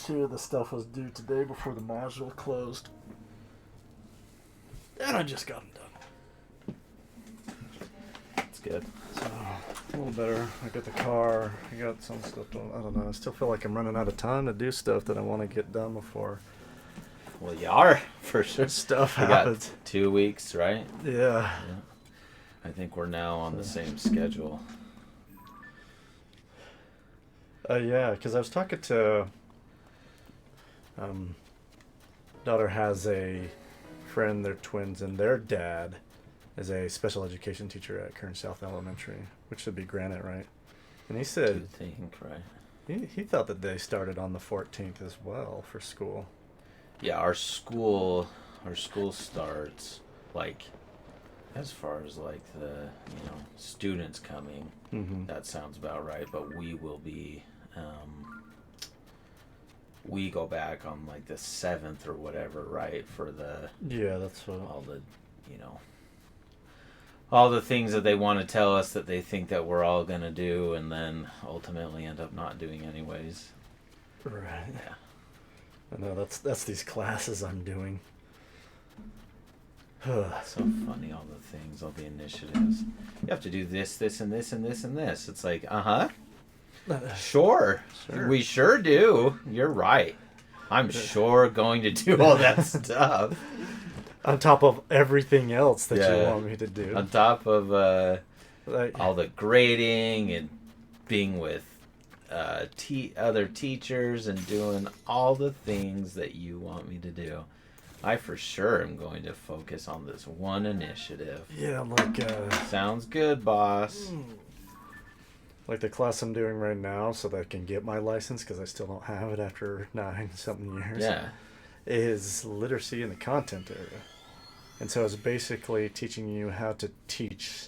sure the stuff was due today before the module closed. And I just got them done. That's good. So, a little better. I got the car. I got some stuff done. I don't know. I still feel like I'm running out of time to do stuff that I want to get done before. Well, you are, for sure. Stuff We happens. got 2 weeks, right? Yeah. I think we're now on the same schedule. Yeah, because I was talking to... daughter has a friend, they're twins, and their dad is a special education teacher at Kern South Elementary, which should be Granite, right? And he Do said... you think, right? He thought that they started on the 14th as well for school. Yeah, our school starts, like, as far as, like, the, students coming. Mm-hmm. That sounds about right, but we will be, we go back on, like, the 7th or whatever, right, for the, Yeah, that's what... all the, all the things that they want to tell us that they think that we're all going to do and then ultimately end up not doing anyways. Right. Yeah. I know, that's these classes I'm doing. It's so funny, all the things, all the initiatives. You have to do this, this, and this, and this, and this. It's like, sure. We sure do. You're right. I'm sure going to do all that stuff. On top of everything else that you want me to do. On top of Like, all the grading and being with other teachers and doing all the things that you want me to do. I for sure am going to focus on this one initiative. yeah, like Sounds good, boss. like the class I'm doing right now, so that I can get my license because I still don't have it after 9-something years. Yeah. Is literacy in the content area, and so it's basically teaching you how to teach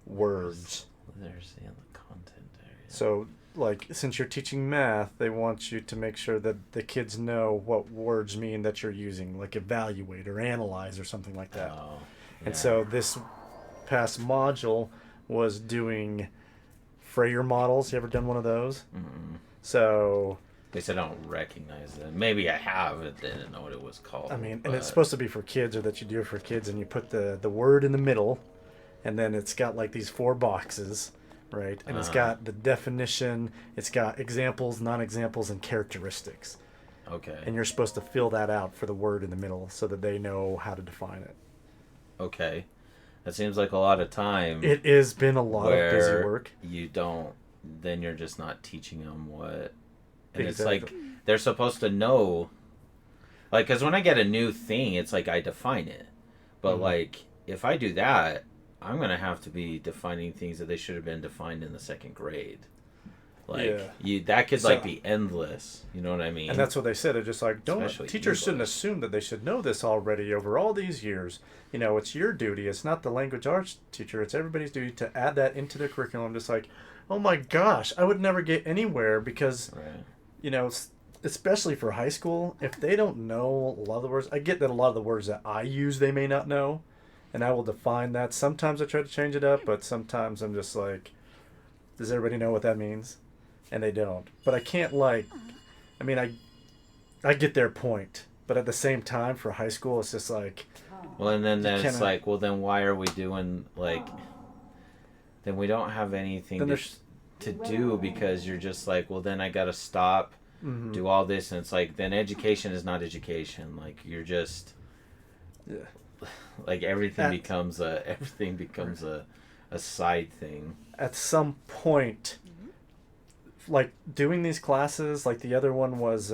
words. Literacy in the content area. So, like, since you're teaching math, they want you to make sure that the kids know what words mean that you're using, like evaluate or analyze or something like that. Oh, And yeah. so this past module was doing Freyer models. You ever done one of those? Mm-mm. So, At least I don't recognize them. Maybe I have. I didn't know what it was called. I mean, and it's supposed to be for kids, or that you do it for kids, and you put the word in the middle, and then it's got like these 4 boxes, right? And it's got the definition, it's got examples, non-examples, and characteristics. Okay. And you're supposed to fill that out for the word in the middle so that they know how to define it. Okay. That seems like a lot of time. It has been a lot of busy where work. You don't, then you're just not teaching them what. And Exactly. it's like, they're supposed to know. Like, because when I get a new thing, it's like I define it. But, like, if I do that, I'm going to have to be defining things that they should have been defined in the 2nd grade. Like, that could, like, be endless. You know what I mean? And that's what they said. They're just like, Especially teachers shouldn't English. assume that they should know this already over all these years. You know, it's your duty. It's not the language arts teacher. It's everybody's duty to add that into their curriculum. Just like, oh my gosh, I would never get anywhere because, Right. you know, especially for high school, if they don't know a lot of the words, I get that a lot of the words that I use they may not know, and I will define that. Sometimes I try to change it up, but sometimes I'm just like, does everybody know what that means? And they don't. But I can't, like, I mean, I get their point, but at the same time for high school it's just like, Well, and then it's cannot- like, well, then why are we doing, like, then we don't have anything then to, there's to do because you're just like, well, then I got to stop, mhm. do all this. And it's like, then education is not education. Like, you're just, Yeah. like, everything becomes a side thing. At some point, like doing these classes, like the other one was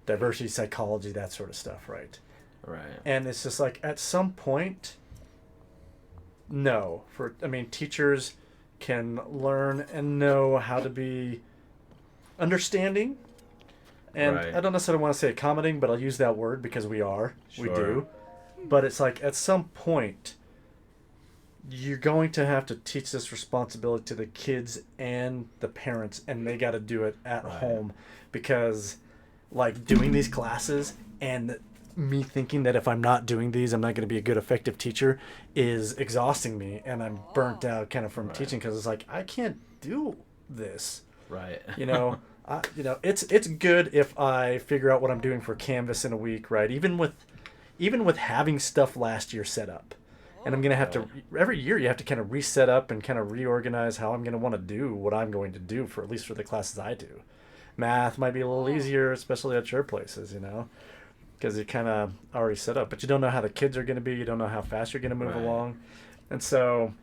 diversity psychology, that sort of stuff, right? Right. And it's just like at some point, no. Teachers can learn and know how to be understanding. And Right. I don't necessarily want to say accommodating, but I'll use that word because we are. We Sure. do. But it's like at some point, you're going to have to teach this responsibility to the kids and the parents, and they got to do it at Right. home because, like, doing these classes and me thinking that if I'm not doing these, I'm not going to be a good, effective teacher is exhausting me, and I'm burnt out kind of from Right. teaching because it's like, I can't do this. Right. You know, It's good if I figure out what I'm doing for Canvas in a week, right? Even with having stuff last year set up, and I'm gonna have to every year you have to kind of reset up and kind of reorganize how I'm gonna want to do what I'm going to do for at least for the classes I do. Math might be a little easier, especially at your places, because you kind of already set up, but you don't know how the kids are gonna be, you don't know how fast you're gonna move Right. along, and so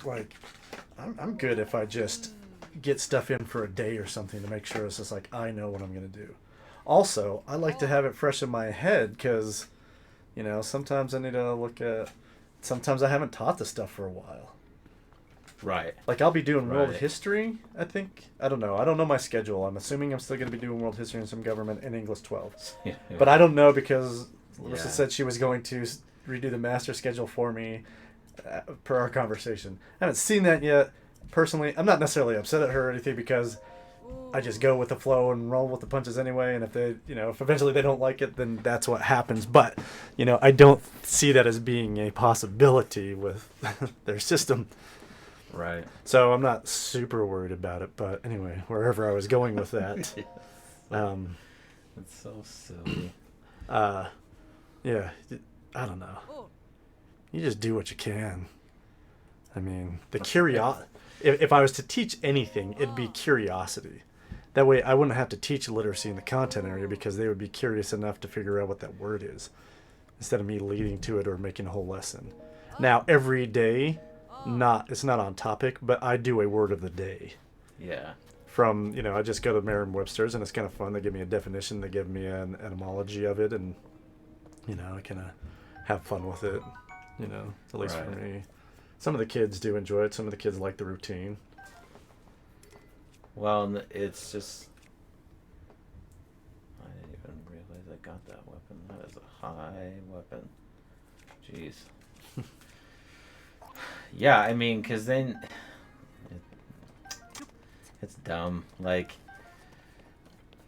like I'm good if I just get stuff in for a day or something to make sure it's just like I know what I'm gonna do. Also, I like to have it fresh in my head because, sometimes I need to look at. Sometimes I haven't taught the stuff for a while. Right. Like I'll be doing world Right. history. I think I don't know. I don't know my schedule. I'm assuming I'm still going to be doing world history and some government and English 12. Yeah. But I don't know because Larissa Yeah. said she was going to redo the master schedule for me per our conversation. I haven't seen that yet. Personally, I'm not necessarily upset at her or anything because I just go with the flow and roll with the punches anyway. And if if eventually they don't like it, then that's what happens. But, I don't see that as being a possibility with their system. Right. So I'm not super worried about it. But anyway, wherever I was going with that, It's so silly. yeah, I don't know. You just do what you can. I mean, if I was to teach anything, it'd be curiosity. That way I wouldn't have to teach literacy in the content area because they would be curious enough to figure out what that word is instead of me leading to it or making a whole lesson. Now, every day, it's not on topic, but I do a word of the day. Yeah. From, I just go to Merriam-Webster's and it's kind of fun. They give me a definition, they give me an etymology of it, and, I kind of have fun with it, at least for Right. me. Some of the kids do enjoy it. Some of the kids like the routine. Well, it's just. I didn't even realize I got that weapon. That is a high weapon. Jeez. Yeah, I mean, because then. It's dumb. Like.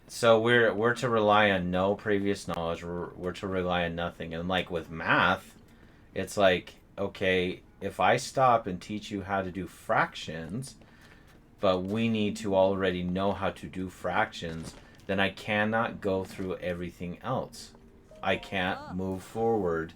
So we're to rely on no previous knowledge. We're to rely on nothing. And like with math, it's like, okay, if I stop and teach you how to do fractions, but we need to already know how to do fractions, then I cannot go through everything else. I can't move forward.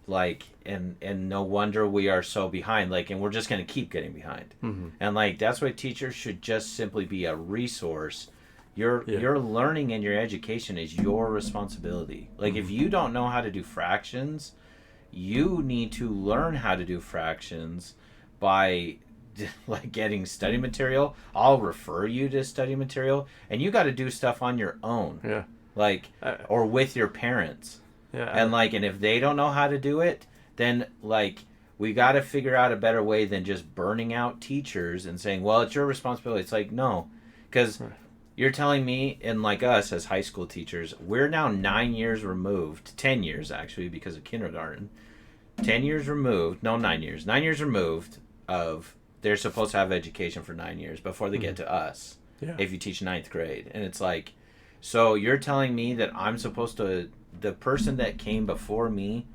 Like, and no wonder we are so behind. Like, and we're just going to keep getting behind. Mm-hmm. And like, that's why teachers should just simply be a resource. Your learning and your education is your responsibility. Like, if you don't know how to do fractions, you need to learn how to do fractions by like getting study material. I'll refer you to study material, and you got to do stuff on your own. Yeah. Like, or with your parents. Yeah. And like, and if they don't know how to do it, then like, we got to figure out a better way than just burning out teachers and saying, well, it's your responsibility. It's like, no, because you're telling me, and like us as high school teachers, we're now 9 years removed, 10 years actually, because of kindergarten, 10 years removed, no, 9 years, 9 years removed of, they're supposed to have education for 9 years before they get to us. Yeah. If you teach ninth grade. And it's like, so you're telling me that I'm supposed to, the person that came before me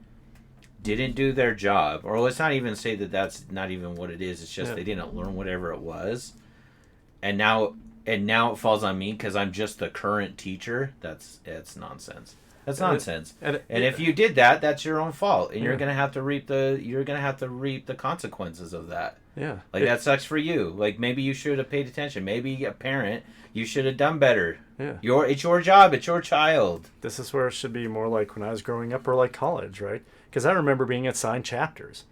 didn't do their job, or let's not even say that that's not even what it is. It's just they didn't learn whatever it was. And now it falls on me because I'm just the current teacher. It's nonsense. That's nonsense. And if you did that, that's your own fault, and you're gonna have to reap the consequences of that. Yeah. Like, that sucks for you. Like, maybe you should have paid attention. Maybe a parent, you should have done better. Yeah. It's your job. It's your child. This is where it should be more like when I was growing up or like college, right? Because I remember being assigned chapters,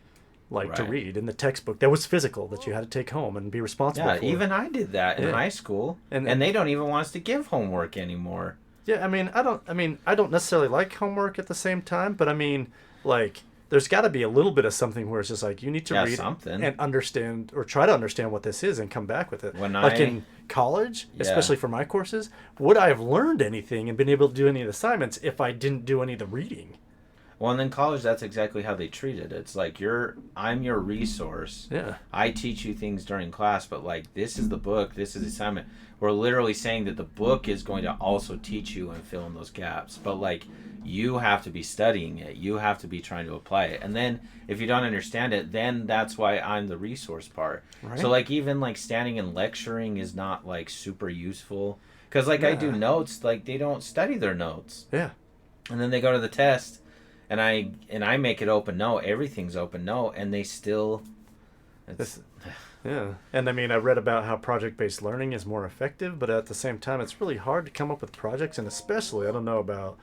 like to read in the textbook that was physical that you had to take home and be responsible for. Yeah, even I did that in high school, and they don't even want us to give homework anymore. Yeah, I don't necessarily like homework at the same time, but I mean, like, there's got to be a little bit of something where it's just like you need to read something and understand, or try to understand what this is and come back with it. In college, especially for my courses, would I have learned anything and been able to do any of the assignments if I didn't do any of the reading? Well, and then college, that's exactly how they treat it. It's like I'm your resource. Yeah. I teach you things during class, but like this is the book, this is the assignment. We're literally saying that the book is going to also teach you and fill in those gaps. But like you have to be studying it. You have to be trying to apply it. And then if you don't understand it, then that's why I'm the resource part. Right. So like even like standing and lecturing is not like super useful. Because like I do notes, like they don't study their notes. Yeah. And then they go to the test. And I make it open note. Everything's open note, and they still. Yeah, and I mean, I read about how project-based learning is more effective, but at the same time, it's really hard to come up with projects, and especially, I don't know about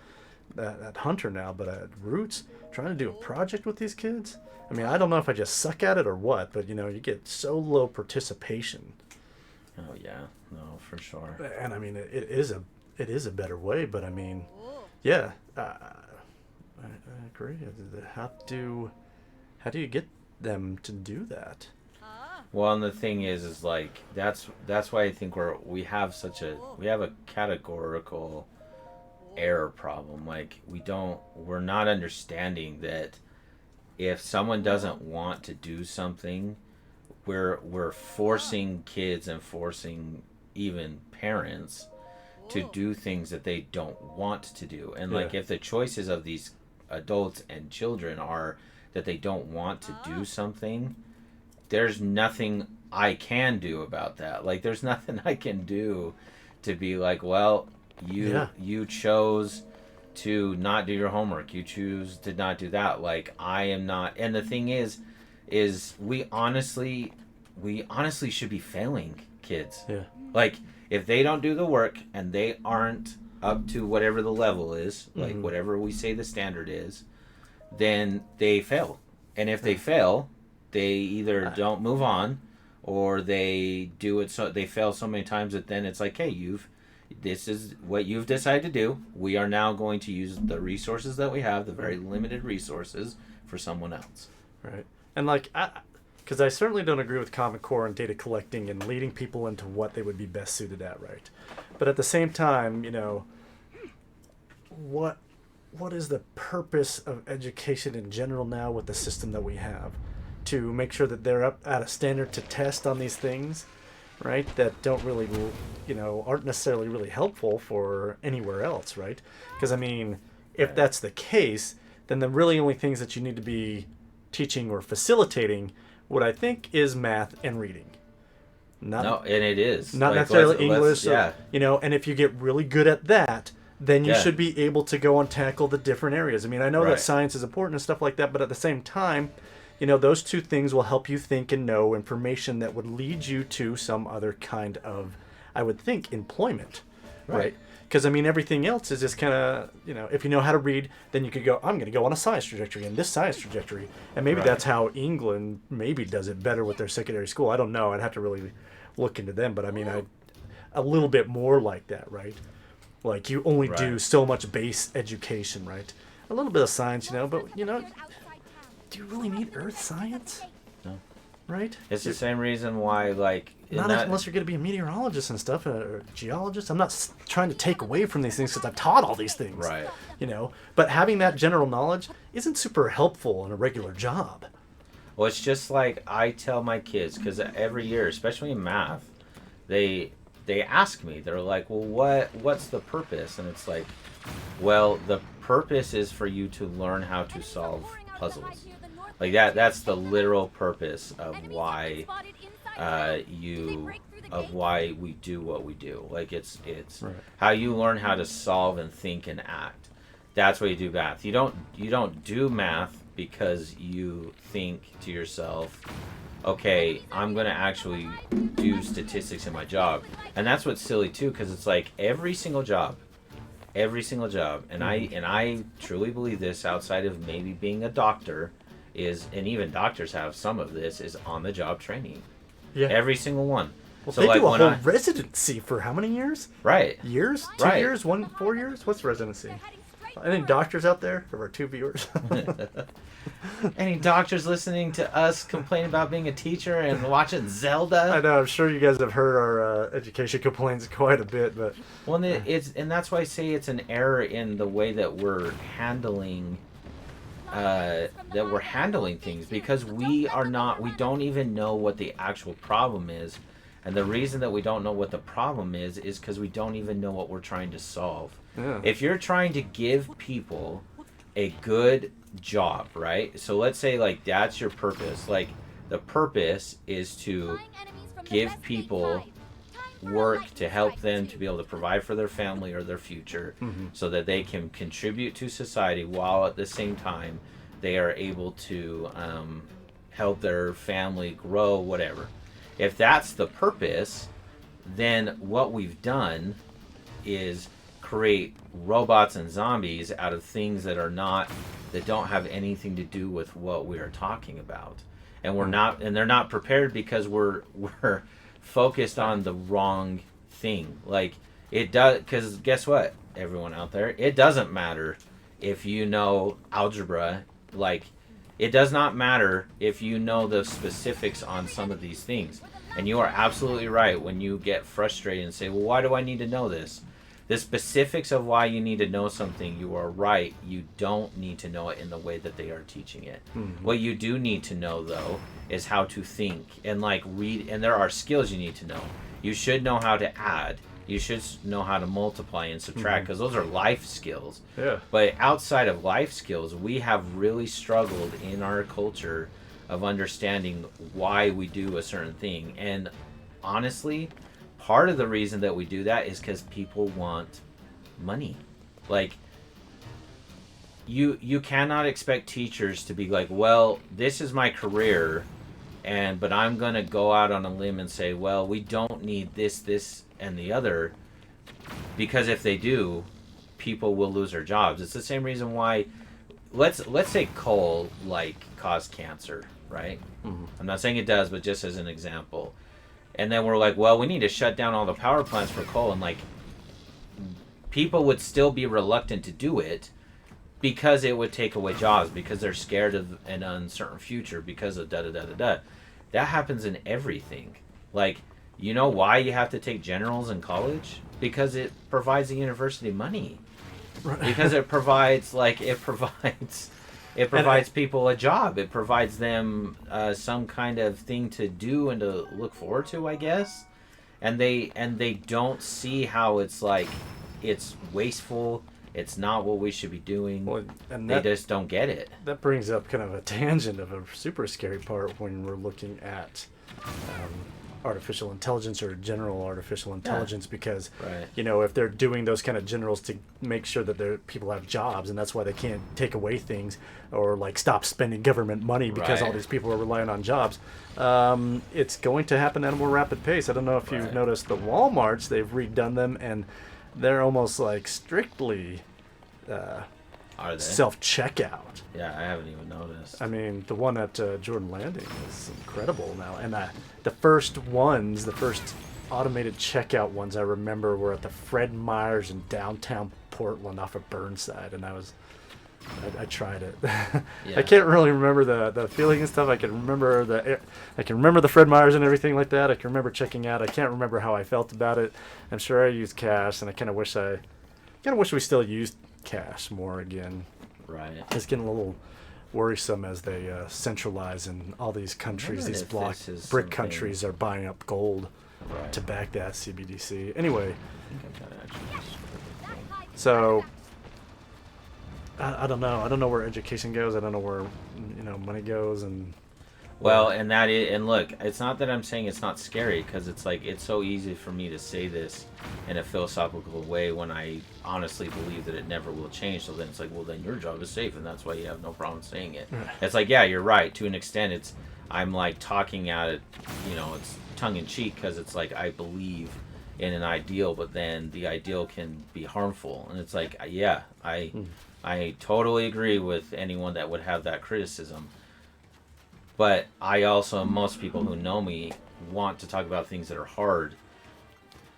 at Hunter now, but at Roots, trying to do a project with these kids. I mean, I don't know if I just suck at it or what, but you get so low participation. Oh yeah, no, for sure. And I mean, it is a better way, but I mean, yeah. I agree. How do you get them to do that? Well, and the thing is like that's why I think we have a categorical error problem. Like we're not understanding that if someone doesn't want to do something, we're forcing kids and forcing even parents to do things that they don't want to do. And like if the choices of these adults and children are that they don't want to do something, there's nothing I can do about that. Like there's nothing I can do to be like, well, you chose to not do your homework, you choose to not do that. Like I am not. And the thing is we honestly should be failing kids. Yeah. Like if they don't do the work and they aren't up to whatever the level is, like whatever we say the standard is, then they fail. And if they fail, they either don't move on, or they do it so they fail so many times that then it's like, hey, this is what you've decided to do. We are now going to use the resources that we have, the very limited resources, for someone else. Right. And like, because I certainly don't agree with Common Core and data collecting and leading people into what they would be best suited at, right? But at the same time, what is the purpose of education in general now with the system that we have? To make sure that they're up at a standard to test on these things, right? That don't really, aren't necessarily really helpful for anywhere else, right? Because, I mean, if that's the case, then the really only things that you need to be teaching or facilitating, what I think, is math and reading. And it is. Not necessarily English. And if you get really good at that, then you should be able to go and tackle the different areas. I mean, I know that science is important and stuff like that, but at the same time, those two things will help you think and know information that would lead you to some other kind of, I would think, employment, right? Because, I mean, everything else is just kind of, if you know how to read, then you could go, I'm going to go on a science trajectory and this science trajectory. And maybe that's how England maybe does it better with their secondary school. I don't know. I'd have to really look into them. But, I mean, a little bit more like that, right? Like, you only do so much base education, right? A little bit of science, but, do you really need earth science? No. Right? It's the same reason why, like... Unless you're going to be a meteorologist and stuff, or geologist. I'm not trying to take away from these things because I've taught all these things. Right. But having that general knowledge isn't super helpful in a regular job. Well, it's just like I tell my kids, because every year, especially in math, they ask me, they're like, well, what's the purpose? And it's like, well, the purpose is for you to learn how to solve puzzles. Like that's the literal purpose of why why we do what we do. Like it's how you learn how to solve and think and act. That's why you do math. You don't do math because you think to yourself, okay, I'm going to actually do statistics in my job. And that's what's silly too, because it's like every single job, and I truly believe this, outside of maybe being a doctor, and even doctors have some of this, is on the job training. Yeah. Every single one. Well, so they do a whole residency for how many years? Right. Years? 2 years? 4 years? What's residency? Any doctors out there for our 2 viewers? Any doctors listening to us complain about being a teacher and watching Zelda? I know. I'm sure you guys have heard our education complaints quite a bit, but and that's why I say it's an error in the way that we're handling that we're handling things, because we don't even know what the actual problem is. And the reason that we don't know what the problem is because we don't even know what we're trying to solve. Yeah. If you're trying to give people a good job, right? So let's say like that's your purpose. Like the purpose is to give people work to help them to be able to provide for their family or their future, so that they can contribute to society while at the same time they are able to help their family grow, whatever. If that's the purpose, then what we've done is create robots and zombies out of things that don't have anything to do with what we are talking about. And they're not prepared because we're focused on the wrong thing. Like it does, because guess what, everyone out there, it doesn't matter if you know algebra. Like it does not matter if you know the specifics on some of these things. And you are absolutely right when you get frustrated and say, well, why do I need to know this? The specifics of why you need to know something, you are right. You don't need to know it in the way that they are teaching it. What you do need to know, though, is how to think and like read. And there are skills you need to know. You should know how to add. You should know how to multiply and subtract, because those are life skills. Yeah. But outside of life skills, we have really struggled in our culture of understanding why we do a certain thing. And honestly, part of the reason that we do that is because people want money. Like you cannot expect teachers to be like, well, this is my career, but I'm gonna go out on a limb and say, well, we don't need this and the other, because if they do, people will lose their jobs. It's the same reason why let's say coal like caused cancer, right? I'm not saying it does, but just as an example. And then we're like, well, we need to shut down all the power plants for coal. And like, people would still be reluctant to do it because it would take away jobs, because they're scared of an uncertain future because of da-da-da-da-da. That happens in everything. Like, you know why you have to take generals in college? Because it provides the university money. Right. Because it provides people a job. It provides them some kind of thing to do and to look forward to, I guess. And they don't see how it's like it's wasteful. It's not what we should be doing. Well, and they just don't get it. That brings up kind of a tangent of a super scary part when we're looking at artificial intelligence or general artificial intelligence, because Right. you know, if they're doing those kind of generals to make sure that their people have jobs, and that's why they can't take away things or like stop spending government money because Right. all these people are relying on jobs, it's going to happen at a more rapid pace. I don't know if you've Right. noticed the Walmarts, they've redone them and they're almost like strictly Are they? self-checkout. Yeah, I haven't even noticed. I mean, the one at Jordan Landing is incredible now. And the first automated checkout ones I remember were at the Fred Meyer's in downtown Portland off of Burnside. And I tried it. Yeah. I can't really remember the feeling and stuff. I can remember the Fred Meyer's and everything like that. I can remember checking out. I can't remember how I felt about it. I'm sure I used cash, and I kind of wish we still used cash more again. Right. It's getting a little worrisome as they centralize in all these countries. These brick something- countries are buying up gold Right. to back that CBDC. Anyway, I think I've got it actually. so I don't know. I don't know where education goes. I don't know where money goes, and Well, and look, it's not that I'm saying it's not scary, because it's like it's so easy for me to say this in a philosophical way when I honestly believe that it never will change. So then it's like, well, then your job is safe, and that's why you have no problem saying it. Right. It's like, yeah, you're right. To an extent, I'm like talking at it, it's tongue in cheek, because it's like I believe in an ideal, but then the ideal can be harmful, and it's like, yeah, I totally agree with anyone that would have that criticism. But I also, most people who know me, want to talk about things that are hard,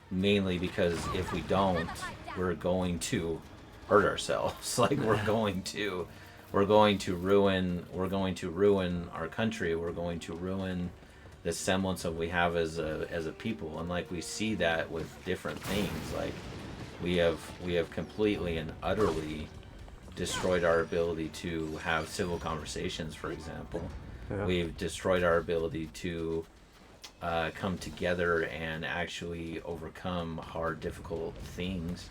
mainly because if we don't, we're going to hurt ourselves. Like we're going to ruin our country. We're going to ruin the semblance of we have as a people. And like we see that with different things. Like we have completely and utterly destroyed our ability to have civil conversations, for example. Yeah. We've destroyed our ability to come together and actually overcome hard, difficult things.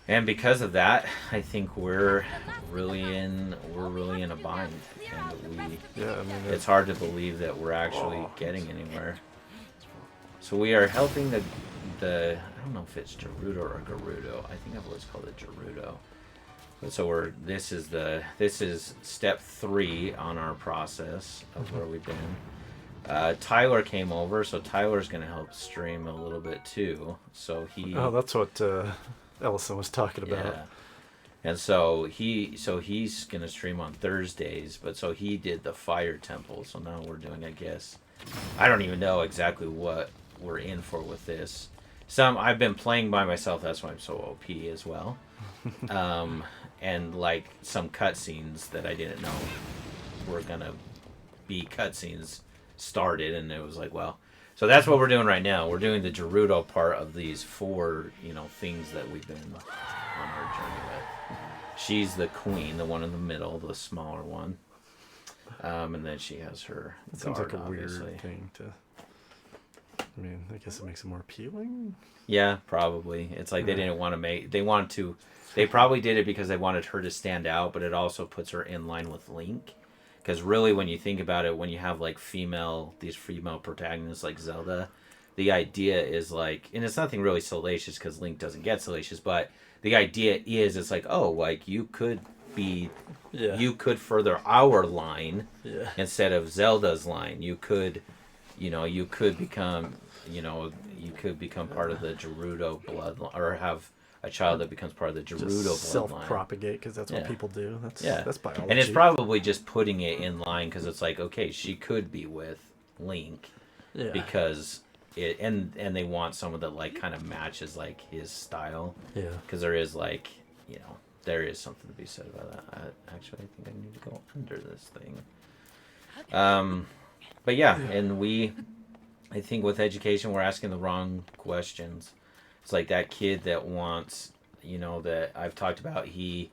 And because of that, I think we're really in a bind, and Yeah, I mean, it's hard to believe that we're actually getting anywhere. So we are helping the I don't know if it's Gerudo or Gerudo. I think I've always called it Gerudo. But so this is step 3 on our process of where we've been. Tyler came over, so Tyler's gonna help stream a little bit too. So that's what Ellison was talking about. Yeah. And so he's gonna stream on Thursdays, but so he did the fire temple. So now we're doing, I guess, I don't even know exactly what we're in for with this. I've been playing by myself, that's why I'm so OP as well. And like some cutscenes that I didn't know were gonna be cutscenes started, and it was like, well, so that's what we're doing right now. We're doing the Gerudo part of these 4, things that we've been on our journey with. She's the queen, the one in the middle, the smaller one. And then she has her It seems guard, like a obviously. weird thing to... I mean, I guess it makes it more appealing. Yeah, probably. It's like they didn't want to they probably did it because they wanted her to stand out, but it also puts her in line with Link. Because really, when you think about it, when you have like these female protagonists like Zelda, the idea is like, and it's nothing really salacious because Link doesn't get salacious, but the idea is it's like, oh, like you could further our line instead of Zelda's line. You could become part of the Gerudo bloodline, or have a child that becomes part of the Gerudo bloodline. Self-propagate, because that's what people do. That's biology. And it's probably just putting it in line because it's like, okay, she could be with Link because and they want someone that like kind of matches like his style. Yeah. Because there is like, there is something to be said about that. Actually, I think I need to go under this thing. But yeah, and I think with education, we're asking the wrong questions. It's like that kid that wants, that I've talked about, he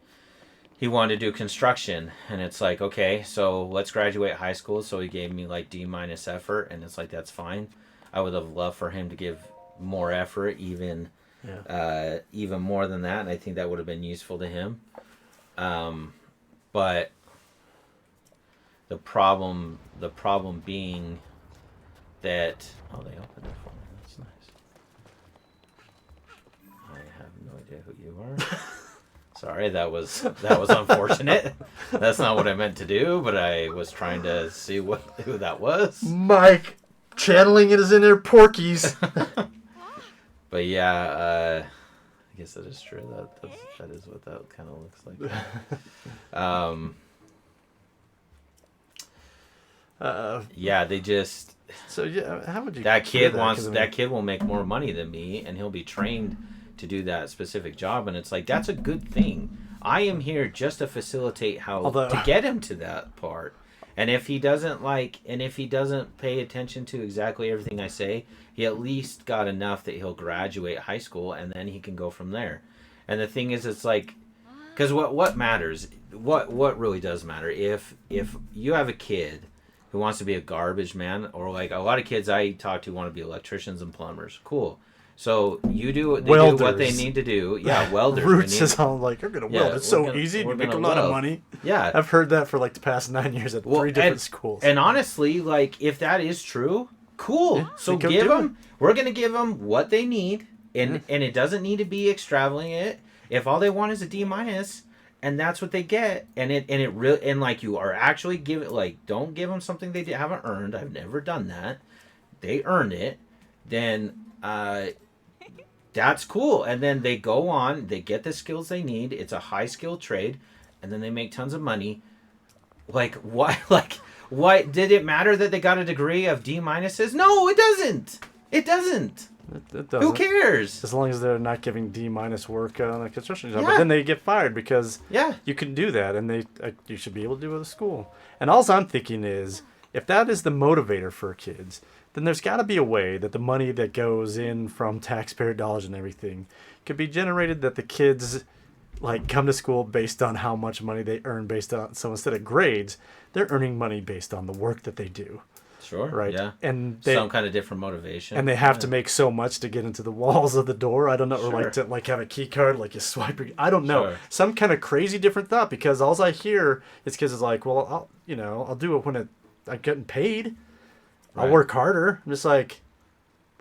wanted to do construction, and it's like, okay, so let's graduate high school. So he gave me like D- effort, and it's like, that's fine. I would have loved for him to give more effort, even more than that, and I think that would have been useful to him. But the problem being that they opened it for me. That's nice. I have no idea who you are. Sorry, that was unfortunate. That's not what I meant to do, but I was trying to see who that was. Mike, channeling it is in there, Porkies. But yeah, I guess that is true. That is what that kind of looks like. Yeah, they just. So yeah, how would you? That kid will make more money than me, and he'll be trained to do that specific job, and it's like, that's a good thing. I am here just to facilitate to get him to that part. And if he doesn't pay attention to exactly everything I say, he at least got enough that he'll graduate high school, and then he can go from there. And the thing is, it's like, because what matters, what really does matter, if you have a kid who wants to be a garbage man, or like a lot of kids I talk to want to be electricians and plumbers, cool. So do what they need to do. Yeah, welders. Roots is all like, you're gonna weld. It's so easy. You make a lot of money. Yeah, I've heard that for like the past 9 years at 3 different schools. And honestly, like, if that is true, cool. Yeah, so we're gonna give them what they need, and it doesn't need to be extravagant. If all they want is a D-, and that's what they get, and like, you are actually don't give them something they haven't earned. I've never done that. They earned it. Then that's cool. And then they go on, they get the skills they need. It's a high skill trade, and then they make tons of money. Like, why? Like, why did it matter that they got a degree of D-? No, it doesn't. It doesn't. It doesn't. Who cares? As long as they're not giving D- work on a construction job. Yeah. But then they get fired because you can do that, and you should be able to do it at school. And all I'm thinking is, if that is the motivator for kids, then there's got to be a way that the money that goes in from taxpayer dollars and everything could be generated that the kids like come to school based on how much money they earn based on, so instead of grades, they're earning money based on the work that they do, Sure. right? Yeah. And they Some kind of different motivation. and they have to make so much to get into the walls of the door. I don't know, or Sure. like to like have a key card, like you swipe. I don't know, Sure. some kind of crazy different thought. Because all I hear is kids is like, well, I'll do it when I'm getting paid. I'll Right. work harder. I'm just like,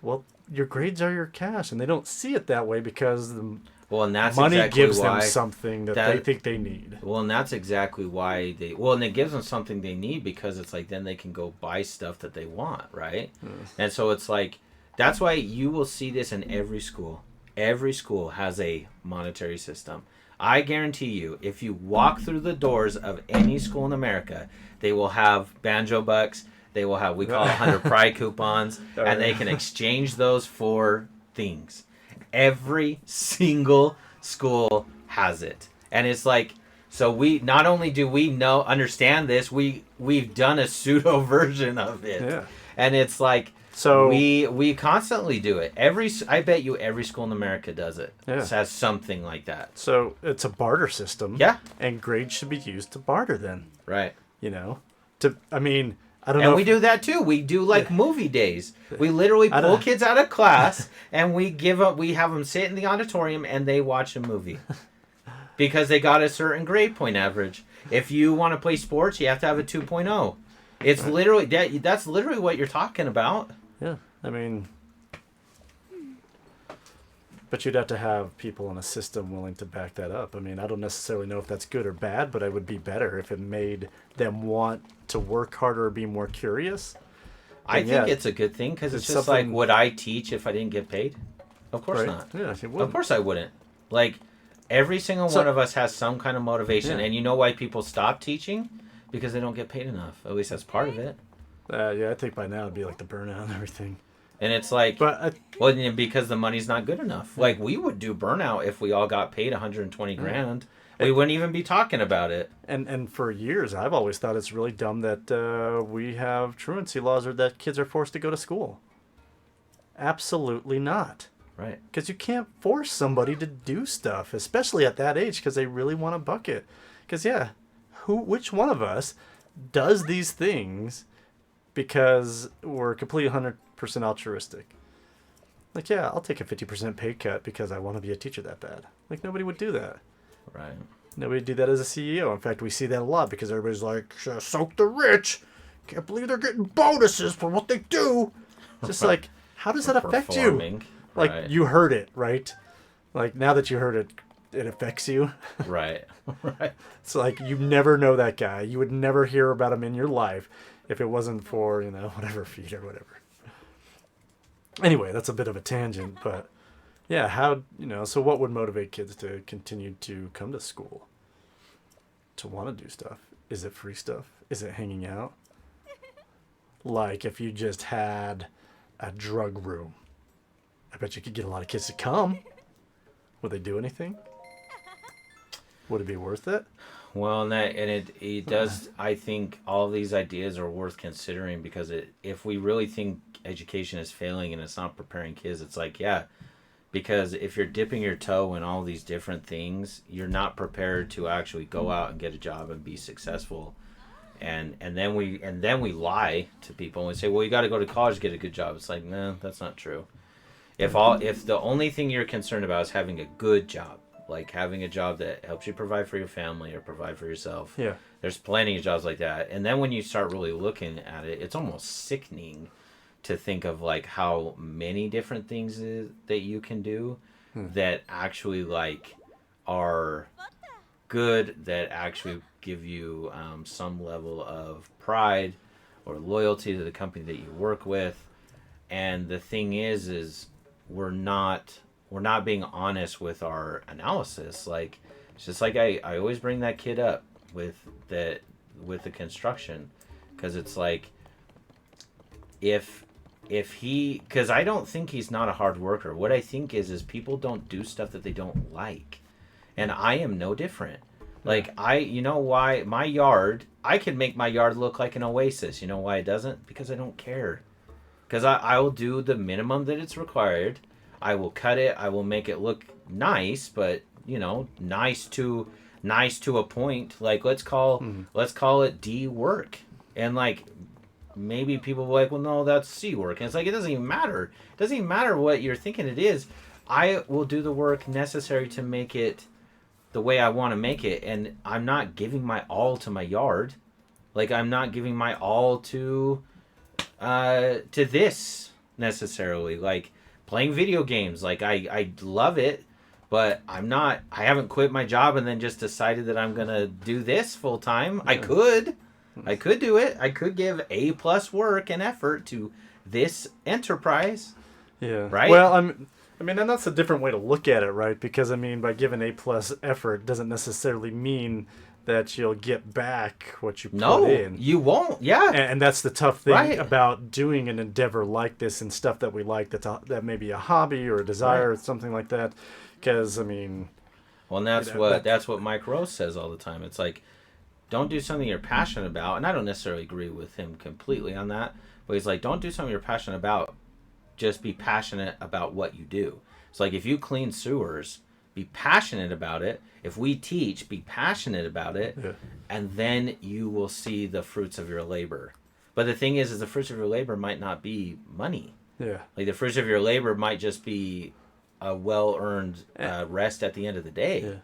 well, your grades are your cash, and they don't see it that way because the Well, and that's money exactly gives why them something that they think they need. Well, and that's exactly why they. Well, and it gives them something they need because it's like then they can go buy stuff that they want, right? And so it's like that's why you will see this in every school. Every school has a monetary system. I guarantee you, if you walk through the doors of any school in America, they will have banjo bucks. They will have, we call it 100 pride coupons, and they can exchange those for things. Every single school has it. And it's like, so we, not only do we understand this, we've done a pseudo version of it. Yeah. And it's like, So we constantly do it. I bet you every school in America does it. Yeah. It has something like that. So it's a barter system. Yeah. And grades should be used to barter then. Right. I don't know. And we do that too. We do like movie days. We literally pull kids out of class and we have them sit in the auditorium and they watch a movie. Because they got a certain grade point average. If you want to play sports, you have to have a 2.0. It's literally that's literally what you're talking about. Yeah. But you'd have to have people in a system willing to back that up. I don't necessarily know if that's good or bad, but it would be better if it made them want to work harder or be more curious. I think it's a good thing because it's just like, would I teach if I didn't get paid? Of course not. Yeah, it would. Of course I wouldn't. Like, every single one of us has some kind of motivation. Yeah. And you know why people stop teaching? Because they don't get paid enough. At least that's part of it. Yeah, I think by now it'd be like the burnout and everything. And it's like, because the money's not good enough. Like, we would do burnout if we all got paid 120 grand. We wouldn't even be talking about it. And for years, I've always thought it's really dumb that we have truancy laws or that kids are forced to go to school. Absolutely not. Right. Because you can't force somebody to do stuff, especially at that age, because they really want a bucket. Because, which one of us does these things because we're completely 100% altruistic? Like, I'll take a 50% pay cut because I want to be a teacher that bad. Like, nobody would do that. Right. Nobody would do that as a CEO. In fact, we see that a lot because everybody's like, soak the rich. Can't believe they're getting bonuses for what they do. Just like, how does that affect you? Like, you heard it, right? Like, now that you heard it, it affects you. Right. Right. It's like, you never know that guy. You would never hear about him in your life if it wasn't for, whatever feed or whatever. Anyway, that's a bit of a tangent, but so what would motivate kids to continue to come to school? To want to do stuff? Is it free stuff? Is it hanging out? Like, if you just had a drug room, I bet you could get a lot of kids to come. Would they do anything? Would it be worth it? Well, it does. I think all these ideas are worth considering because if we really think education is failing and it's not preparing kids, it's like, because if you're dipping your toe in all these different things, you're not prepared to actually go out and get a job and be successful. And then we lie to people and we say, well, you got to go to college to get a good job. It's like, no, that's not true. If the only thing you're concerned about is having a good job, like having a job that helps you provide for your family or provide for yourself, there's plenty of jobs like that. And then when you start really looking at it, it's almost sickening to think of like how many different things that you can do that actually like are good, that actually give you some level of pride or loyalty to the company that you work with. And the thing is we're not being honest with our analysis. Like, it's just like I always bring that kid up with the construction, because it's like if he, because I don't think he's not a hard worker. What I think is people don't do stuff that they don't like, and I am no different. Like, you know why my yard, I can make my yard look like an oasis. You know why it doesn't? Because I don't care. Because I will do the minimum that it's required. I will cut it. I will make it look nice, but nice to a point. Like let's call it D work, and like maybe people will be like, well, no, that's C work, and it's like it doesn't even matter. It doesn't even matter what you're thinking it is. I will do the work necessary to make it the way I want to make it, and I'm not giving my all to my yard. Like I'm not giving my all to this necessarily. Like playing video games, like I love it, but I haven't quit my job and then just decided that I'm gonna do this full time. I could do it. I could give A+ work and effort to this enterprise. Yeah. Right? Well, I mean, and that's a different way to look at it, right? Because I mean, by giving A+ effort doesn't necessarily mean that you'll get back what you put in. You won't. Yeah. And that's the tough thing Right. about doing an endeavor like this and stuff that we like, that may be a hobby or a desire or something like that. Because, I mean... Well, and that's what Mike Rose says all the time. It's like, don't do something you're passionate about. And I don't necessarily agree with him completely on that. But he's like, don't do something you're passionate about. Just be passionate about what you do. It's like, if you clean sewers, be passionate about it. If we teach, be passionate about it, and then you will see the fruits of your labor. But the thing is the fruits of your labor might not be money. Yeah. Like the fruits of your labor might just be a well-earned rest at the end of the day. Yeah.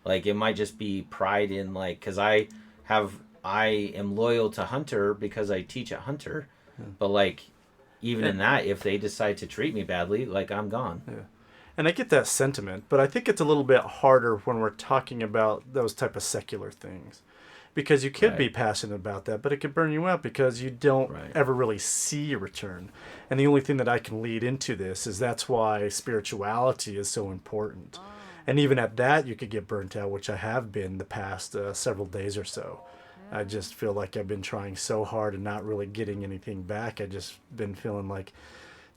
Like it might just be pride in like, because I am loyal to Hunter because I teach at Hunter, but like even in that, if they decide to treat me badly, like I'm gone. Yeah. And I get that sentiment, but I think it's a little bit harder when we're talking about those type of secular things. Because you could be passionate about that, but it could burn you out because you don't ever really see a return. And the only thing that I can lead into this is that's why spirituality is so important. And even at that, you could get burnt out, which I have been the past several days or so. I just feel like I've been trying so hard and not really getting anything back. I just been feeling like,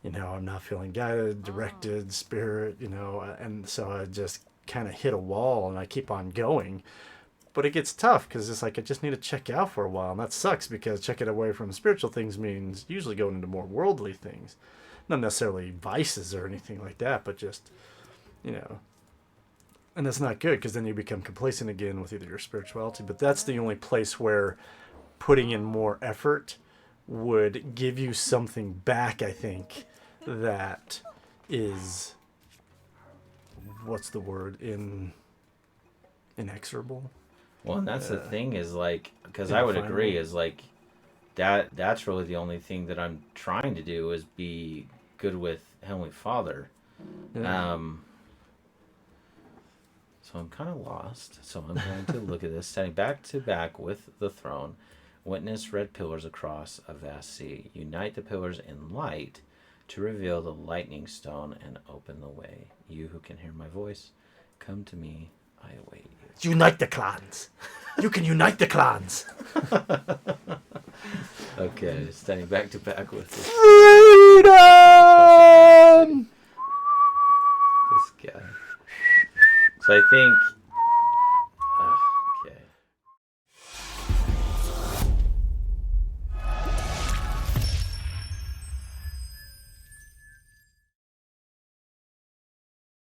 I'm not feeling guided, directed, spirit, and so I just kind of hit a wall and I keep on going. But it gets tough because it's like I just need to check out for a while. And that sucks because checking away from spiritual things means usually going into more worldly things. Not necessarily vices or anything like that, but just, and that's not good because then you become complacent again with either your spirituality. But that's the only place where putting in more effort would give you something back, I think, that is, what's the word, inexorable? Well, and that's the thing is like, because I would agree is like, that's really the only thing that I'm trying to do is be good with Heavenly Father. Yeah. So I'm kind of lost. So I'm going to look at this, standing back to back with the throne. Witness red pillars across a vast sea. Unite the pillars in light to reveal the lightning stone and open the way. You who can hear my voice, come to me. I await you. Unite the clans. You can unite the clans. Okay, standing back to back with this Freedom! guy. So I think